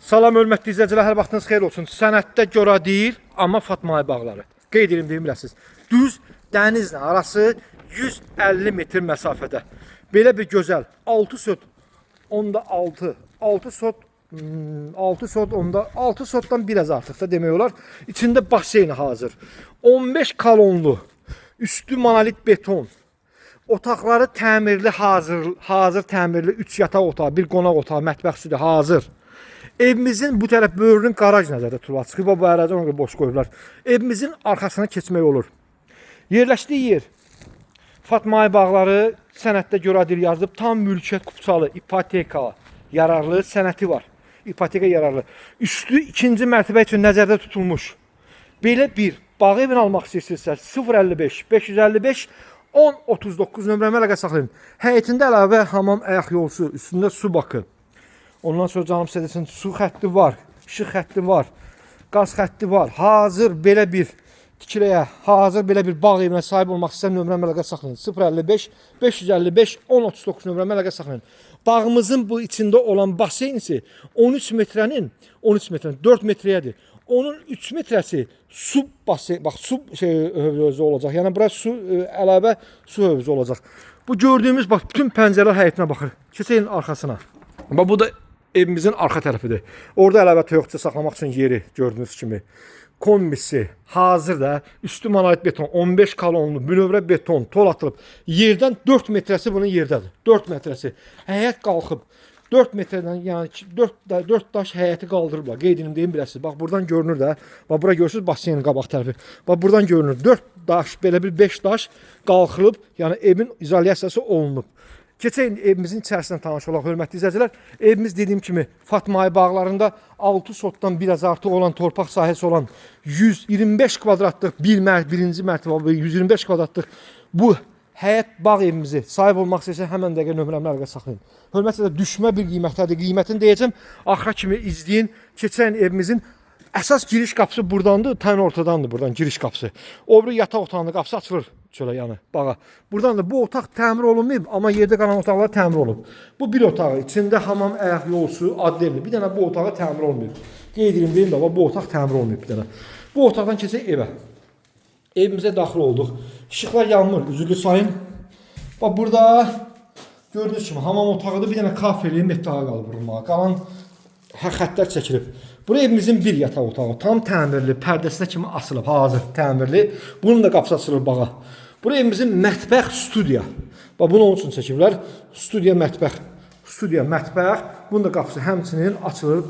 Salam hörmətli izləyicilər, hər vaxtınız xeyir olsun. Sənətdə görə deyil, amma Fatmay bağları. Qeyd edim deyim biləsiniz. Düz dənizlə arası 150 metr məsafədə. Belə bir gözəl 6 sot, onda 6 sot, 6 sot, onda 6 sotdan biraz artıq da demək olar. İçində baseyni hazır. 15 kolonlu, üstü monolit beton. Otaqları təmirli hazır təmirli 3 yataq otağı, bir qonaq otağı, mətbəx stüdiyo hazır. Evimizin bu tərəf böyrünün qaraj nəzərdə tutulur. Çıxıb bu ərazi ona görə boş qoyublar. Evimizin arxasına keçmək olur. Yerləşdiyi yer Fatmay bağları sənətdə görədir yazılıb. Tam mülkiyyət kupçalı, ipoteka yararlı sənəti var. İpoteka yararlı. Üstü ikinci mərtəbə üçün nəzərdə tutulmuş. Belə bir bağ evini almaq istəyirsinizsə 055 555 1039 nömrəmə əlaqə saxlayın. Həyətində əlavə hamam ayaq yolsu, üstündə su bakı. Ondan sonra canım sizə desin, su xətti var, işıq xətti var, qaz xətti var. Hazır belə bir tikiliyə, hazır belə bir bağ evinə sahib olmaq istəyən nömrəmə əlaqə saxlayın. 055 555 1039 nömrəmə əlaqə saxlayın. Bağımızın bu içində olan baseynisi 13 metrənin 4 metrəyədir. Onun 3 metrəsi su baseyn, bax su hövzü olacaq. Yəni bura su əlavə su hövzü olacaq. Bu gördüyümüz bax bütün pəncərələr həyətinə baxır. Keçəyin arxasına. Bax bu da evimizin arxa tərəfidir. Orada əlavə toyuqça saxlamaq üçün yeri gördüyünüz kimi. Kombisi hazır da, üstü monolit beton, 15 kolonlu, bünövrə beton, tol atılıb. Yerdən 4 metrəsi bunun yerdədir. 4 metrəsi. Həyət qalxıb. 4 metrədən, yəni 4 daş həyəti qaldırıblar. Qeyd edim deyim biləsiniz. Bax buradan görünür də. Bax bura görürsüz baseynin qabaq tərəfi. Bax buradan görünür. 4 daş, belə bir 5 daş qalxılıb. Yəni evin izolyasiyası olunub. Keçən evimizin içərisindən tanış olaq, hörmətli izləyicilər. Evimiz dediyim kimi Fatmay bağlarında 6 sotdan biraz artıq olan torpaq sahəsi olan 125 kvadratlıq birinci mərtəbə 125 kvadratlıq bu həyət bağ evimizi sahib olmaq istəyirsə həmən dəqiqə nömrəmlə əlaqə saxlayın. Hörmətli izləyicilər, düşmə bir qiymətlədir. Qiymətini deyəcəm, axıra kimi izləyin. Keçən evimizin əsas giriş qapısı buradandır, tən ortadandır buradan giriş qapısı. O biri yataq otağının qapısı açılır çölə yanı, bağa. Buradan da bu otaq təmir olunmayıb, amma yerdə qalan otaqlar təmir olunub. Bu bir otağı, içində hamam ayaq yolsu, addelli. Bir dənə bu otağı təmir olunmayıb. Qeyd edim deyim də, bu otaq təmir olunmayıb bir dənə. Bu otaqdan keçək evə. Evimizə daxil olduq. İşıqlar yanmır, üzülü sayın. Bax burada gördüyünüz kimi hamam otağıdır, bir dənə kafeli metdağa qalıb vurulmağa. Qalan xəttlər çəkilib. Bura evimizin bir yataq otağı, tam təmirli, pərdəsinə kimi asılıb, hazır, təmirli. Bunun da qapısı açılır bağa. Bura evimizin mətbəx studiya. Bax, bunu onun üçün çəkiblər. Studiya, mətbəx. Studiya, mətbəx. Bunun da qapısı həmçinin açılır.